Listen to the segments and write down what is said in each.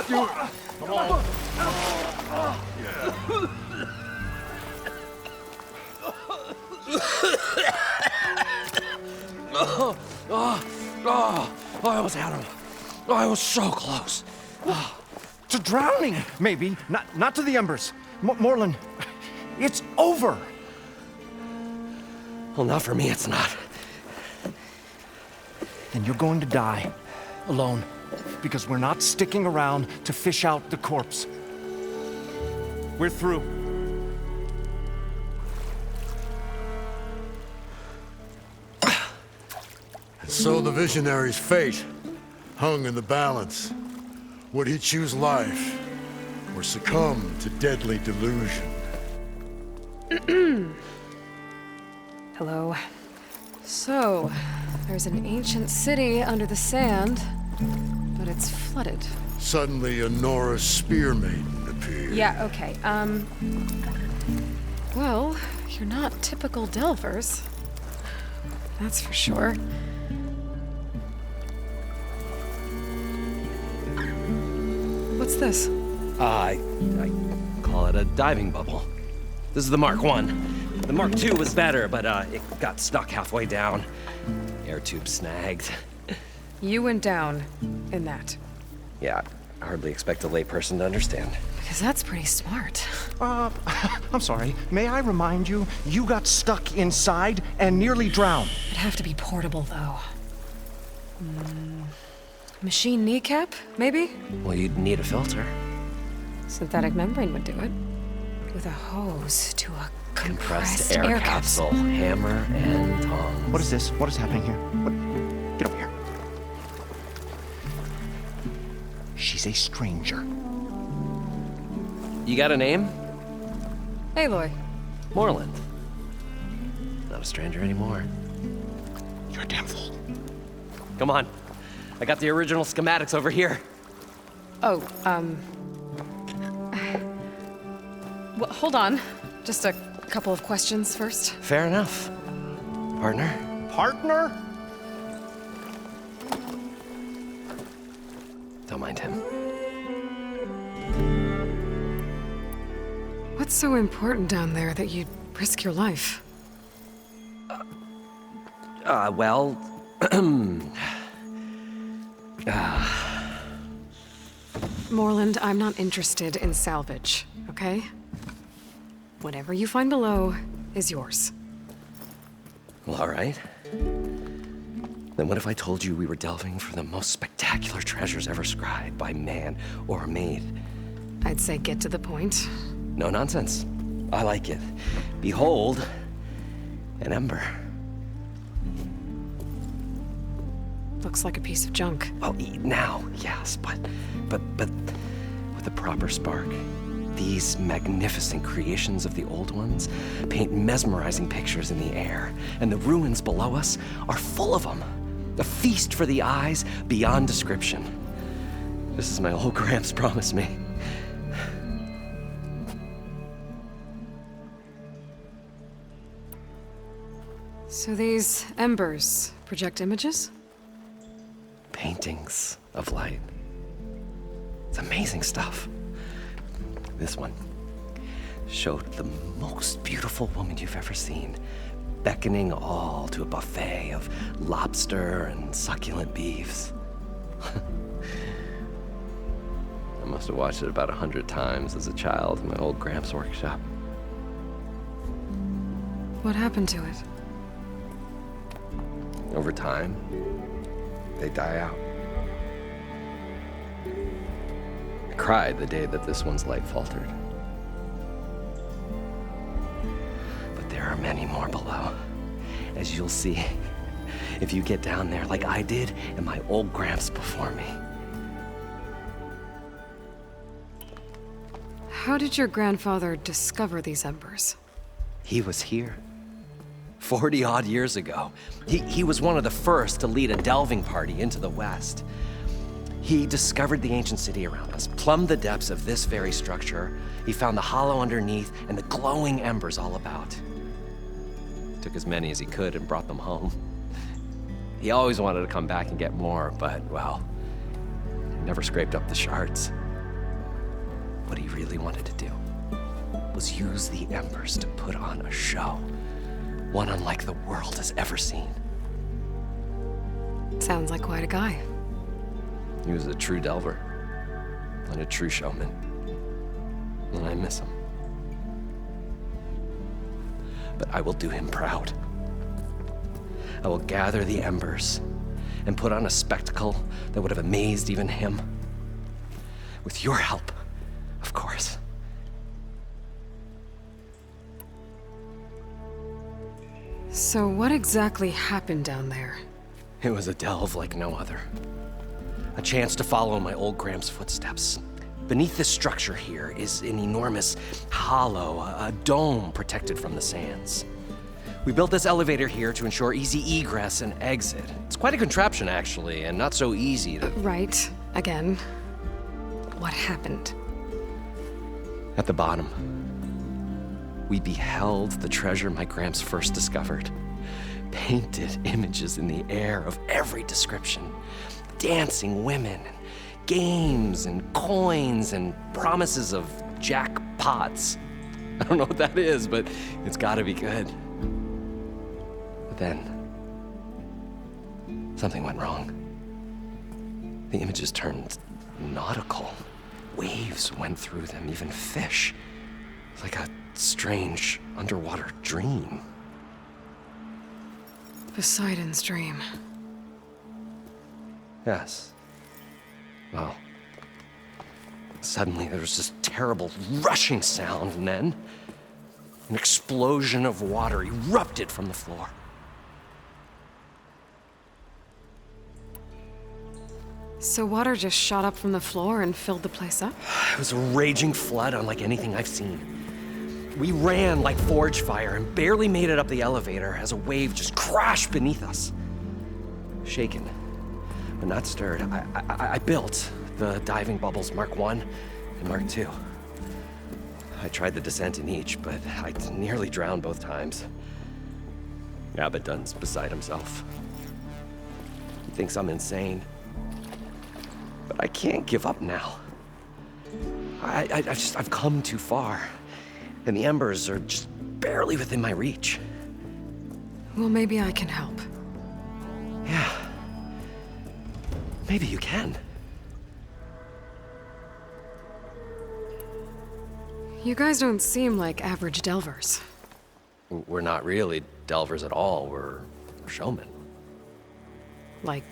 Come on. I almost had him. I was so close. To drowning, maybe. Not to the embers. Morlund, it's over. Well, not for me, it's not. Then you're going to die. Alone. Because we're not sticking around to fish out the corpse. We're through. So the visionary's fate hung in the balance. Would he choose life or succumb to deadly delusion? Hello. So, there's an ancient city under the sand, but it's flooded. Suddenly, a Norris spear maiden appeared. Yeah, okay. Well, you're not typical Delvers. That's for sure. What's this? I call it a diving bubble. This is the Mark I. The Mark II was better, but it got stuck halfway down. Air tube snagged. You went down in that. Yeah, I hardly expect a layperson to understand. Because that's pretty smart. I'm sorry. May I remind you, you got stuck inside and nearly drowned. It'd have to be portable, though. Machine kneecap, maybe? Well, you'd need a filter. Synthetic membrane would do it. With a hose to a compressed air capsule. Hammer and tongs. What is this? What is happening here? Get over here. She's a stranger. You got a name? Aloy. Morlund. Not a stranger anymore. You're a damn fool. Come on. I got the original schematics over here. Oh, well, hold on. Just a couple of questions first. Fair enough. Partner? Partner? Don't mind him. What's so important down there that you'd risk your life? Well... Morlund, I'm not interested in salvage, okay? Whatever you find below is yours. Well, all right. Then what if I told you we were delving for the most spectacular treasures ever scribed by man or maid? I'd say get to the point. No nonsense. I like it. Behold, an ember. Looks like a piece of junk. Oh, now, yes, but with a proper spark. These magnificent creations of the old ones paint mesmerizing pictures in the air, and the ruins below us are full of them. A feast for the eyes beyond description. Just as my old Gramps promised me. So these embers project images? Paintings of light. It's amazing stuff. This one showed the most beautiful woman you've ever seen, beckoning all to a buffet of lobster and succulent beefs. I must have watched it about 100 times as a child in my old Gramps workshop. What happened to it? Over time, they die out. I cried the day that this one's light faltered. But there are many more below, as you'll see if you get down there like I did and my old Gramps before me. How did your grandfather discover these embers? He was here 40-odd years ago. He was one of the first to lead a delving party into the West. He discovered the ancient city around us, plumbed the depths of this very structure. He found the hollow underneath and the glowing embers all about. Took as many as he could and brought them home. He always wanted to come back and get more, but, well, never scraped up the shards. What he really wanted to do was use the embers to put on a show, one unlike the world has ever seen. Sounds like quite a guy. He was a true delver, and a true showman, and I miss him. But I will do him proud. I will gather the embers and put on a spectacle that would have amazed even him. With your help, of course. So what exactly happened down there? It was a delve like no other. A chance to follow my old Graham's footsteps. Beneath this structure here is an enormous hollow, a dome protected from the sands. We built this elevator here to ensure easy egress and exit. It's quite a contraption, actually, and not so easy to... Right. Again. What happened? At the bottom, we beheld the treasure my Gramps first discovered. Painted images in the air of every description. Dancing women, games and coins and promises of jackpots. I don't know what that is, but it's gotta be good. But then, something went wrong. The images turned nautical. Waves went through them, even fish. Like a strange underwater dream. Poseidon's dream. Yes. Well, suddenly there was this terrible rushing sound, and then an explosion of water erupted from the floor. So water just shot up from the floor and filled the place up? It was a raging flood unlike anything I've seen. We ran like forge fire and barely made it up the elevator as a wave just crashed beneath us. Shaken, but not stirred, I built the diving bubbles Mark I and Mark II. I tried the descent in each, but I nearly drowned both times. Abaddon's beside himself. He thinks I'm insane. But I can't give up now. I've come too far. And the embers are just barely within my reach. Well, maybe I can help. Yeah. Maybe you can. You guys don't seem like average delvers. We're not really delvers at all. We're showmen. Like,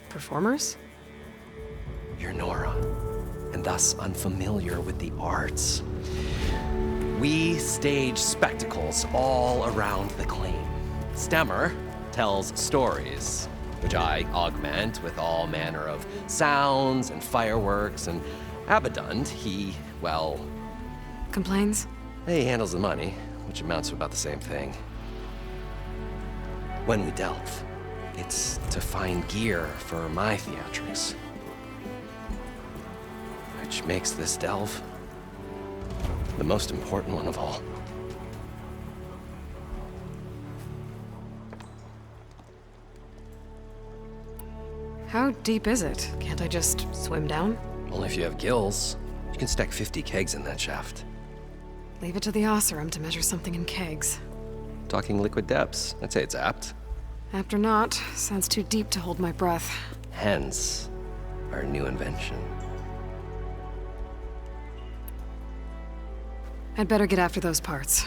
performers? You're Nora, and thus unfamiliar with the arts. We stage spectacles all around the claim. Stemmer tells stories, which I augment with all manner of sounds and fireworks, and Abaddon, he, well... Complains? He handles the money, which amounts to about the same thing. When we delve, it's to find gear for my theatrics. Which makes this delve the most important one of all. How deep is it? Can't I just swim down? Only if you have gills. You can stack 50 kegs in that shaft. Leave it to the Osseram to measure something in kegs. Talking liquid depths, I'd say it's apt. Apt or not, sounds too deep to hold my breath. Hence, our new invention. I'd better get after those parts.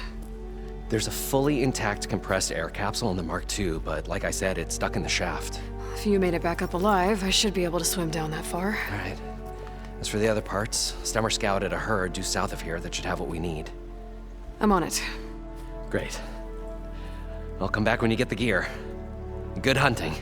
There's a fully intact compressed air capsule in the Mark II, but like I said, it's stuck in the shaft. If you made it back up alive, I should be able to swim down that far. All right. As for the other parts, Stemmer scouted a herd due south of here that should have what we need. I'm on it. Great. I'll come back when you get the gear. Good hunting.